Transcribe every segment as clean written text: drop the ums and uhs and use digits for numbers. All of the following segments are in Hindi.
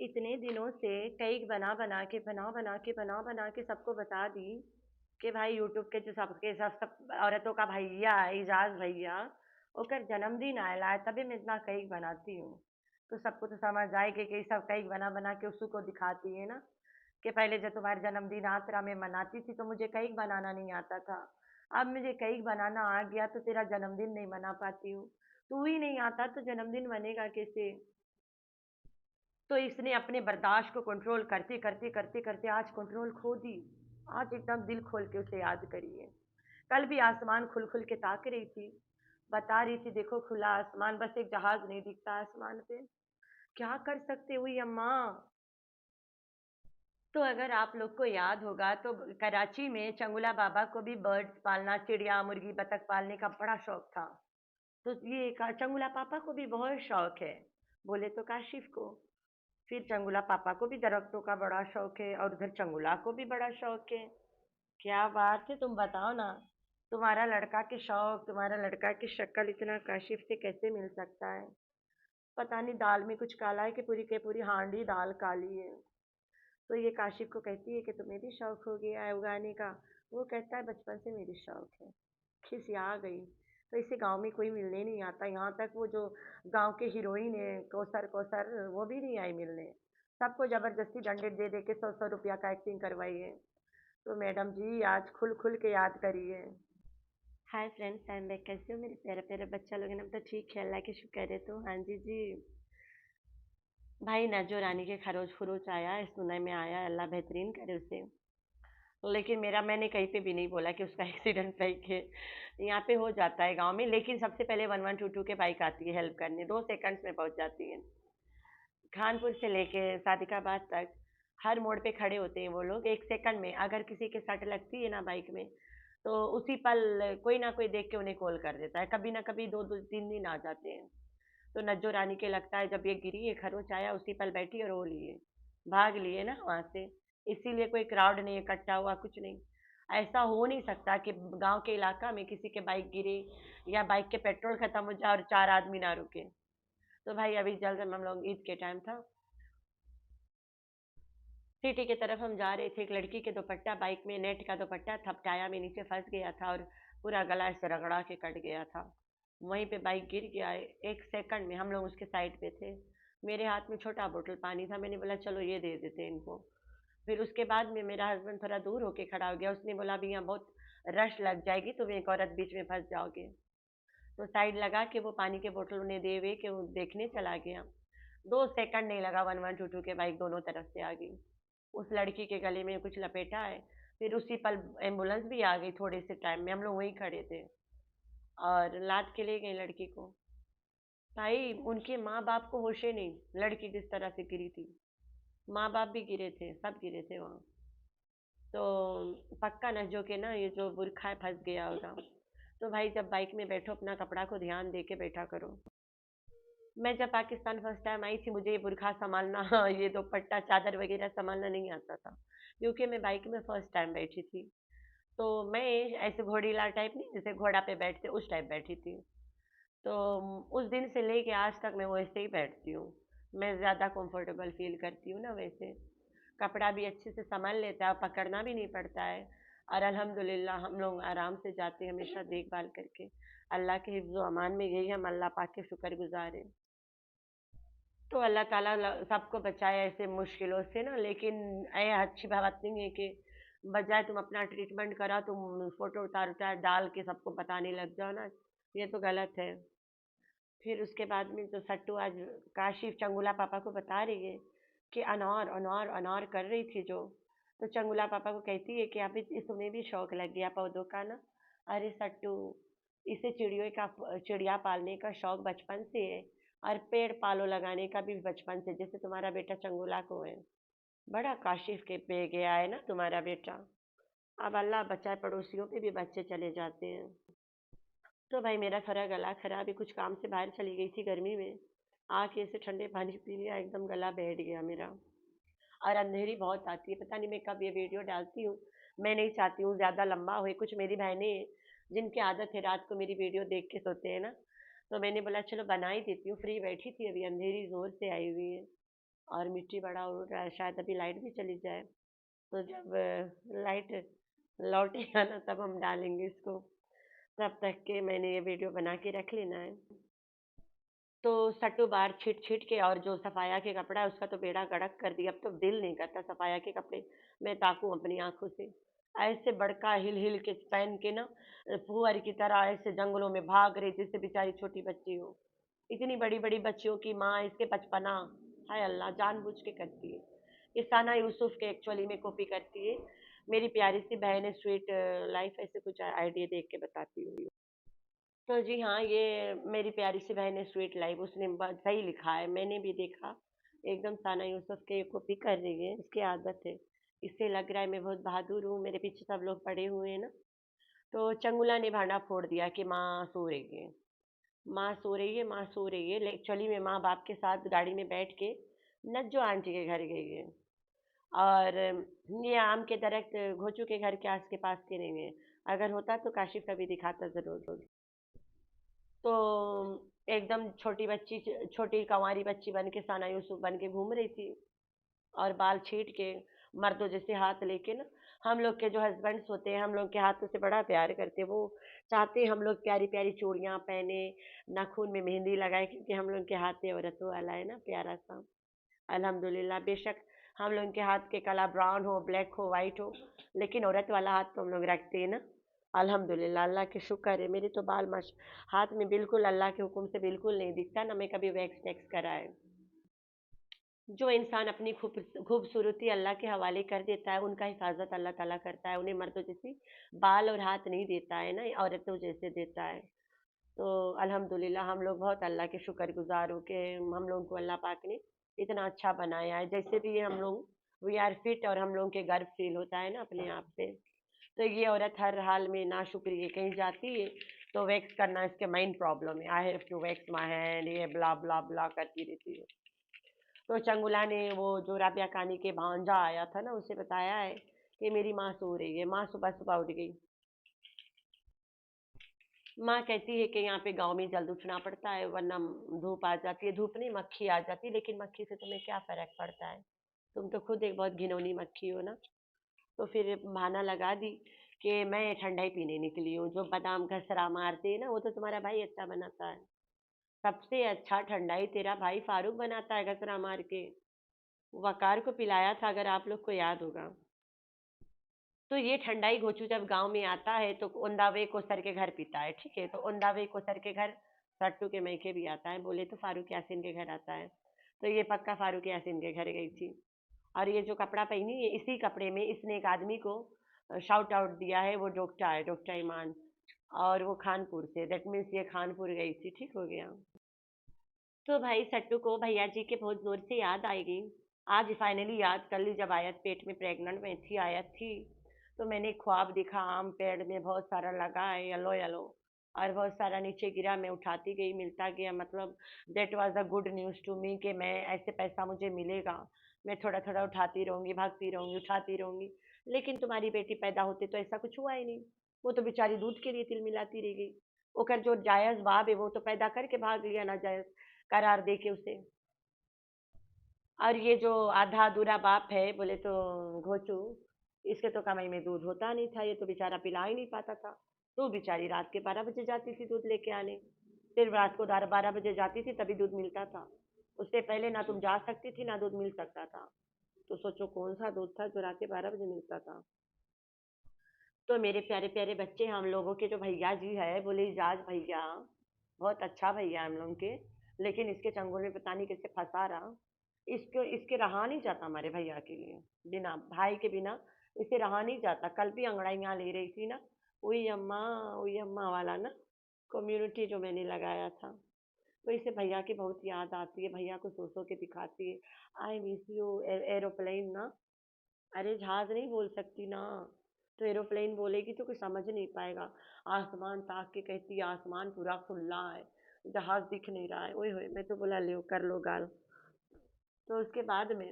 इतने दिनों से केक बना बना के सबको बता दी कि भाई यूट्यूब के जो सबके सब औरतों का भैया है इजाज भैया, ओकर जन्मदिन आयला है तभी मैं इतना केक बनाती हूँ। तो सबको तो समझ आए कि सब केक बना बना के उसको को दिखाती है ना, कि पहले जब तुम्हारे जन्मदिन आता रहा मैं मनाती थी तो मुझे केक बनाना नहीं आता था। अब मुझे केक बनाना आ गया तो तेरा जन्मदिन नहीं मना पाती हूँ। तू ही नहीं आता तो जन्मदिन बनेगा कैसे? तो इसने अपने बर्दाश्त को कंट्रोल करते करते करते करते आज कंट्रोल खो दी। आज एकदम दिल खोल के उसे याद करिए। कल भी आसमान खुल खुल के ताक रही थी, बता रही थी देखो खुला आसमान, बस एक जहाज नहीं दिखता आसमान पे। क्या कर सकते हुई अम्मा? तो अगर आप लोग को याद होगा तो कराची में चंगुला बाबा को भी बर्ड्स पालना, चिड़िया मुर्गी बतख पालने का बड़ा शौक था। तो ये चंगुला पापा को भी बहुत शौक है, बोले तो काशिफ को। फिर चंगुला पापा को भी दरख्तों का बड़ा शौक है और उधर चंगुला को भी बड़ा शौक है। क्या बात है, तुम बताओ ना। तुम्हारा लड़का के शौक, तुम्हारा लड़का की शक्ल इतना काशिफ से कैसे मिल सकता है? पता नहीं दाल में कुछ काला है कि पूरी के पूरी हांडी दाल काली है। तो ये काशिफ को कहती है कि तुम्हें भी शौक हो गया है उगाने का। वो कहता है बचपन से मेरी शौक है। खिसिया गई। तो इसे गांव में कोई मिलने नहीं आता, यहाँ तक वो जो गांव के हीरोइन है कौसर कौसर, वो भी नहीं आई मिलने। सबको जबरदस्ती डंडे दे दे के 100-100 रुपया का एक्टिंग करवाई है। तो मैडम जी आज खुल खुल के याद करिए। Hi friends, I am back. कैसे हो मेरे प्यारे प्यारे बच्चा लोग? ना तो ठीक है, अल्लाह के शुक्र है। तो हाँ जी जी भाई, नजो रानी के खरोच फरोच आया है, सुनने में आया, अल्लाह बेहतरीन करे उसे। लेकिन मेरा, मैंने कहीं पे भी नहीं बोला कि उसका एक्सीडेंट बाइक है। यहाँ पे हो जाता है गांव में, लेकिन सबसे पहले 1122 के बाइक आती है हेल्प करने, 2 सेकंड्स में पहुंच जाती है। खानपुर से लेके सादिकाबाद तक हर मोड़ पे खड़े होते हैं वो लोग, 1 सेकंड में अगर किसी के सट लगती है ना बाइक में, तो उसी पल कोई ना कोई देख के उन्हें कॉल कर देता है। कभी ना कभी 2-2 3 दिन आ जाते हैं। तो नज्जो रानी के लगता है जब ये गिरी, ये खरोच आया, उसी पल बैठी और रो लिए, भाग लिए ना वहां से। इसीलिए कोई क्राउड नहीं इकट्ठा हुआ, कुछ नहीं। ऐसा हो नहीं सकता कि गांव के इलाका में किसी के बाइक गिरे या बाइक के पेट्रोल खत्म हो जाए और 4 आदमी ना रुके। तो भाई अभी जल्द हम लोग, ईद के टाइम था, सिटी की तरफ हम जा रहे थे। एक लड़की के दुपट्टा, बाइक में नेट का दुपट्टा था, टाया में नीचे फंस गया था और पूरा गला से रगड़ा के कट गया था। वहीं पे बाइक गिर गया। 1 सेकंड में हम लोग उसके साइड पे थे। मेरे हाथ में छोटा बोतल पानी था, मैंने बोला चलो ये दे देते हैं इनको। फिर उसके बाद में मेरा हस्बैंड थोड़ा दूर होके खड़ा हो गया, उसने बोला अभी यहाँ बहुत रश लग जाएगी, तुम एक औरत बीच में फंस जाओगे। तो साइड लगा के वो पानी के बोतल उन्हें दे वे के वो देखने चला गया। 2 सेकंड नहीं लगा, 1122 के बाइक दोनों तरफ से आ गई। उस लड़की के गले में कुछ लपेटा है। फिर उसी पल एम्बुलेंस भी आ गई, थोड़े से टाइम में हम लोग वहीं खड़े थे और लाद के ले गए लड़की को। भाई उनके माँ बाप को होशे नहीं, लड़की जिस तरह से गिरी थी। माँ बाप भी गिरे थे, सब गिरे थे वहाँ। तो पक्का नजो के ना ये जो बुरखा है फंस गया होगा। तो भाई जब बाइक में बैठो अपना कपड़ा को ध्यान दे के बैठा करो। मैं जब पाकिस्तान फर्स्ट टाइम आई थी, मुझे ये बुरखा संभालना ये दुपट्टा चादर वगैरह संभालना नहीं आता था, क्योंकि मैं बाइक में फर्स्ट टाइम बैठी थी। तो मैं ऐसे घोड़ीला टाइप नहीं, जैसे घोड़ा पे बैठते उस टाइप बैठी थी। तो उस दिन से लेके आज तक मैं वैसे ही बैठती हूँ। मैं ज़्यादा कंफर्टेबल फील करती हूँ ना वैसे। कपड़ा भी अच्छे से संभाल लेता है, पकड़ना भी नहीं पड़ता है। और अल्हम्दुलिल्लाह हम लोग आराम से जाते हैं, हमेशा देखभाल करके। अल्लाह के हिफ्ज़ अमान में यही हम अल्लाह पाक के शुक्रगुजार हैं। तो अल्लाह ताला सबको बचाए ऐसे मुश्किलों से ना। लेकिन ये अच्छी बात नहीं है कि बजाय तुम अपना ट्रीटमेंट करा, तुम फोटो उतार उतार डाल के सबको बताने लग जाओ ना। ये तो गलत है। फिर उसके बाद में जो सट्टू आज काशिफ चंगुला पापा को बता रही है कि अनार अनार अनार कर रही थी जो। तो चंगुला पापा को कहती है कि अभी तुम्हें भी शौक लग गया पौधों का ना। अरे सट्टू, इसे चिड़िया पालने का शौक बचपन से है और पेड़ पालो लगाने का भी बचपन से, जैसे तुम्हारा बेटा चंगुला को है। बड़ा काशिफ के पे गया है ना तुम्हारा बेटा। अब अल्लाह बचाए, पड़ोसियों पे भी बच्चे चले जाते हैं। तो भाई मेरा थोड़ा गला खराब है, कुछ काम से बाहर चली गई थी गर्मी में, आके ऐसे ठंडे पानी पी लिया, एकदम गला बैठ गया मेरा। और अंधेरी बहुत आती है, पता नहीं मैं कब ये वीडियो डालती हूँ। मैं नहीं चाहती हूँ ज़्यादा लंबा होए। कुछ मेरी बहनें हैं जिनकी आदत है रात को मेरी वीडियो देख के सोते हैं ना, तो मैंने बोला चलो बना ही देती हूँ। फ्री बैठी थी, अभी अंधेरी जोर से आई हुई है। और मिट्टी बड़ा उड़ रहा है, शायद अभी लाइट भी चली जाए। तो जब लाइट लौटेगा ना तब हम डालेंगे इसको। तब तक के मैंने ये वीडियो बना के रख लेना है। तो सट्टू बार छीट छीट के, और जो सफाया के कपड़ा है उसका तो बेड़ा गर्क कर दिया। अब तो दिल नहीं करता सफाया के कपड़े मैं ताकूं अपनी आंखों से। ऐसे बड़का हिल हिल के पहन के ना, फुहर की तरह ऐसे जंगलों में भाग रही जैसे बेचारी छोटी बच्ची हो। इतनी बड़ी बड़ी बच्चियों की माँ इसके बचपना, हाय अल्लाह, जानबूझ के करती है। ये साना यूसुफ के एक्चुअली में कॉपी करती है। मेरी प्यारी सी बहन स्वीट लाइफ ऐसे कुछ आइडिया देख के बताती हूँ। तो जी हाँ, ये मेरी प्यारी सी बहन है स्वीट लाइफ, उसने सही लिखा है, मैंने भी देखा। एकदम साना यूसुफ के कॉपी कर रही है, इसकी आदत है। इससे लग रहा है मैं बहुत बहादुर हूँ, मेरे पीछे सब लोग पड़े हुए हैं ना। तो चंगुला ने भांडा फोड़ दिया कि माँ सो रही है, माँ सो रही है, माँ सो रही है। एक्चुअली में माँ बाप के साथ गाड़ी में बैठ के नज्जो आंटी के घर गई है। और ये आम के दरख्त घोचू के घर के आस के पास के नहीं है। अगर होता तो काशिफ कभी दिखाता जरूर। तो एकदम छोटी बच्ची, छोटी कंवारी बच्ची बन के साना यूसुफ बन के घूम रही थी, और बाल छीट के मर्दों जैसे हाथ लेके ना। हम लोग के जो हस्बैंड्स होते हैं हम लोग के हाथों से बड़ा प्यार करते हैं। वो चाहते हैं हम लोग प्यारी प्यारी चूड़ियाँ पहने, नाखून में मेहंदी लगाए, क्योंकि हम लोग के हाथ है औरतों वाला है ना प्यारा सा। अल्हम्दुलिल्लाह, बेशक हम लोग के हाथ के कलर ब्राउन हो, ब्लैक हो, वाइट हो, लेकिन औरत वाला हाथ तो हम लोग रखते हैं ना। अल्हम्दुलिल्लाह, अल्लाह के शुक्र है। मेरे तो बाल मश हाथ में बिल्कुल अल्लाह के हुक्म से बिल्कुल नहीं दिखता ना, मैं कभी वैक्स टैक्स कराए। जो इंसान अपनी खूबसूरती अल्लाह के हवाले कर देता है, उनका हिफाजत अल्लाह ताला करता है, उन्हें मर्दों जैसी बाल और हाथ नहीं देता है ना, औरतों जैसे देता है। तो अल्हम्दुलिल्लाह हम लोग बहुत अल्लाह के शुक्रगुजार हो के हम लोगों को अल्लाह पाक ने इतना अच्छा बनाया है। जैसे भी हम लोग वी आर फिट, और हम लोगों के गर्व फील होता है ना अपने आप पे। तो ये औरत हर हाल में ना शुक्रिया कहीं जाती है तो वैक्स करना इसके मेन प्रॉब्लम है। I have to wax my hand, ये ब्ला ब्ला ब्ला करती रहती है। तो चंगुला ने वो जो राबिया कानी के भांजा आया था ना, उसे बताया है कि मेरी माँ सो रही है। माँ सुबह सुबह उठ गई। माँ कहती है कि यहाँ पे गांव में जल्द उठना पड़ता है, वरना धूप आ जाती है। धूप नहीं, मक्खी आ जाती है, लेकिन मक्खी से तुम्हें क्या फर्क पड़ता है? तुम तो खुद एक बहुत घिनौनी मक्खी हो ना। तो फिर बहाना लगा दी कि मैं ठंडाई पीने निकली हूँ। जो बादाम घसरा मारते हैं ना, वो तो तुम्हारा भाई अच्छा बनाता है। सबसे अच्छा ठंडाई तेरा भाई फारूक बनाता है घसरा मार के। वकार को पिलाया था, अगर आप लोग को याद होगा। तो ये ठंडाई घोचू जब गांव में आता है तो ओंदावे को सर के घर पीता है, ठीक है। तो ओंदावे को सर के घर सट्टू के मैके भी आता है, बोले तो फारूक यासीन के घर आता है। तो ये पक्का फारूक यासीन के घर गई थी। और ये जो कपड़ा पहनी है, इसी कपड़े में इसने एक आदमी को शाउट आउट दिया है। वो डॉक्टर है, डॉक्टर ईमान, और वो खानपुर से, दैट मीन्स ये खानपुर गई थी, ठीक हो गया। तो भाई सट्टू को भैया जी के बहुत जोर से याद आएगी। आज फाइनली याद कर ली, जब आयत पेट में प्रेग्नेंट में थी, आयत थी। तो मैंने ख्वाब देखा, आम पेड़ में बहुत सारा लगा है येलो येलो, और बहुत सारा नीचे गिरा, मैं उठाती गई, मिलता गया। मतलब that was a good news to me कि मैं ऐसे पैसा मुझे मिलेगा। मैं थोड़ा थोड़ा उठाती रहूंगी, भागती रहूंगी, उठाती रहूंगी। लेकिन तुम्हारी बेटी पैदा होते तो ऐसा कुछ हुआ ही नहीं। वो तो बेचारी दूध के लिए तिल मिलाती रह गई। ओकर जो जायज बाप है वो तो पैदा करके भाग लिया ना जायज करार दे के उसे। और ये जो आधा अधूरा बाप है, बोले तो घोचू, इसके तो कमाई में दूध होता नहीं था, ये तो बेचारा पिला ही नहीं पाता था। तो बेचारी रात के 12 बजे जाती थी दूध लेके आने। फिर रात को 12 बजे जाती थी तभी दूध मिलता था। उससे पहले ना तुम जा सकती थी ना दूध मिल सकता था। तो सोचो कौन सा दूध था जो रात के 12 बजे मिलता था। तो मेरे प्यारे प्यारे बच्चे, हम लोगों के जो भैया जी है, बोले इजाज भैया, बहुत अच्छा भैया हम लोग के, लेकिन इसके चंगुल में पता नहीं कैसे फंसा रहा। इसको इसके रहा नहीं जाता हमारे भैया के लिए, बिना भाई के बिना इसे रहा नहीं जाता। कल भी अंगड़ाइयाँ ले रही थी ना, वही अम्मा वाला ना, कम्युनिटी जो मैंने लगाया था। तो इसे भैया की बहुत याद आती है, भैया को सो सो के दिखाती है। आई मिस यू एरोप्लेन ना। अरे जहाज नहीं बोल सकती ना, तो एरोप्लेन बोलेगी तो कोई समझ नहीं पाएगा। आसमान ताक के कहती है आसमान पूरा खुला है, जहाज दिख नहीं रहा है। ओए होए, मैं तो बोला ले कर लो गाल। तो उसके बाद में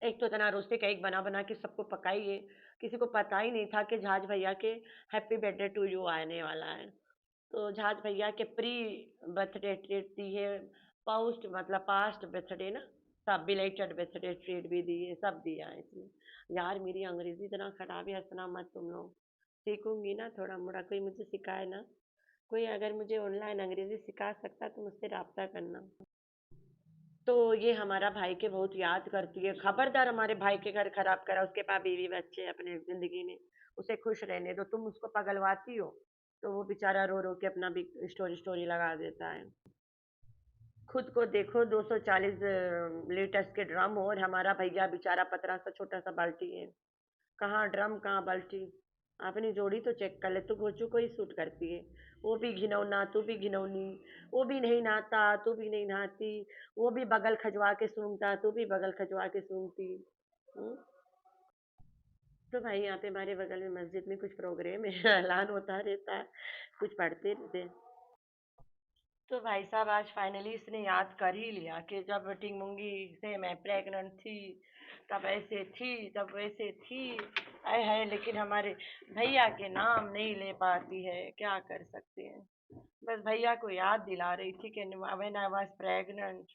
एक तो इतना रोस्टे केक बना बना के सबको पकाइए। किसी को पता ही नहीं था कि जहाज भैया के हैप्पी बर्थडे टू यू आने वाला है। तो जहाज भैया के प्री बर्थडे ट्रीट दी है पास्ट मतलब पास्ट बर्थडे ना, सब बिलेटेड बर्थडे ट्रीट भी दिए, सब दिया है इसमें। यार मेरी अंग्रेजी इतना खराब है, हंसना मत तुम लोग। सीखूंगी ना थोड़ा मोड़ा, कोई मुझे सिखाए ना। कोई अगर मुझे ऑनलाइन अंग्रेजी सिखा सकता तो मुझसे राब्ता करना। तो ये हमारा भाई के बहुत याद करती है, खबरदार हमारे भाई के घर खराब करा, उसके पास बीवी बच्चे हैं अपने जिंदगी में, उसे खुश रहने दो। तुम उसको पगलवाती हो तो वो बेचारा रो रो के अपना भी स्टोरी स्टोरी लगा देता है। खुद को देखो, 240 लीटर्स के ड्रम हो, और हमारा भैया बेचारा पतरा सा छोटा सा बाल्टी है। कहाँ ड्रम कहाँ बाल्टी। अपनी जोड़ी तो चेक कर ले, तू गोचू को ही सूट करती है। वो भी घिनौना, तू भी घिनौनी। वो भी नहीं नहाता, तू भी नहीं नहाती। वो भी बगल खजवा के सूंघता, तू भी बगल खजवा के सूंघती। हम्म? तो भाई यहाँ पे हमारे बगल में मस्जिद में कुछ प्रोग्राम है, ऐलान होता रहता है, कुछ पढ़ते रहते हैं। तो भाई साहब आज फाइनली इसने याद कर ही लिया कि जब टिंगमुंगी से मैं प्रेग्नेंट थी, तब ऐसे थी, तब वैसे थी। आए है, लेकिन हमारे भैया के नाम नहीं ले पाती है, क्या कर सकते हैं। बस भैया को याद दिला रही थी कि व्हेन आई वाज प्रेग्नेंट,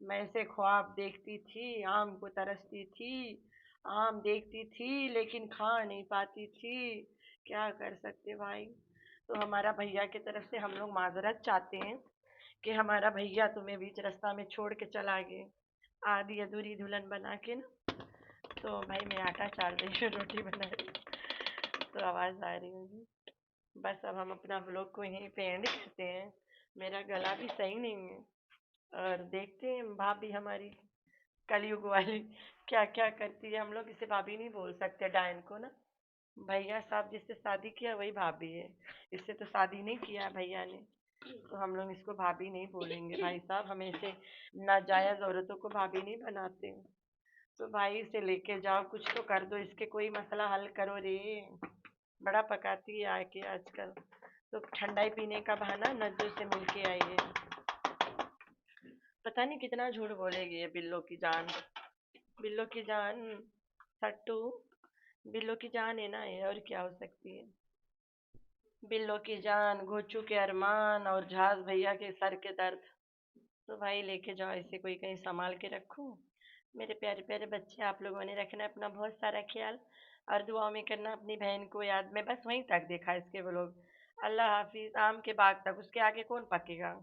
मैं ऐसे ख्वाब देखती थी, आम को तरसती थी, आम देखती थी लेकिन खा नहीं पाती थी। क्या कर सकते भाई। तो हमारा भैया की तरफ से हम लोग माजरत चाहते हैं कि हमारा भैया तुम्हें बीच रास्ता में छोड़ के चला गए, आधी अधूरी दुल्हन बना के ना। तो भाई मैं आटा चाल रही हूँ, रोटी बना रही हूँ, तो आवाज़ आ रही होगी। बस अब हम अपना व्लॉग को यहीं पे एंड करते हैं। मेरा गला भी सही नहीं है, और देखते हैं भाभी हमारी कलयुग वाली क्या क्या करती है। हम लोग इसे भाभी नहीं बोल सकते डायन को ना। भैया साहब जिससे शादी किया वही भाभी है, इससे तो शादी नहीं किया है भैया ने, तो हम लोग इसको भाभी नहीं बोलेंगे। भाई साहब हमें इसे नाजायज औरतों को भाभी नहीं बनाते। तो भाई इसे लेके जाओ, कुछ तो कर दो, इसके कोई मसला हल करो रे। बड़ा पकाती है आके आजकल। तो ठंडाई पीने का बहाना नज्जों से मिलके आई है। पता नहीं कितना झूठ बोलेगी ये बिल्लो की जान। बिल्लो की जान, सट्टू, बिल्लो की जान है ना ये, और क्या हो सकती है। बिल्लो की जान, घोचू के अरमान, और झाज भैया के सर के दर्द। तो भाई लेके जाओ इसे, कोई कहीं संभाल के रखो। मेरे प्यारे प्यारे बच्चे, आप लोगों ने रखना अपना बहुत सारा ख्याल, और दुआओं में करना अपनी बहन को याद। में बस वहीं तक देखा इसके वो लोग। अल्लाह हाफिज, आम के बाग तक, उसके आगे कौन पकेगा।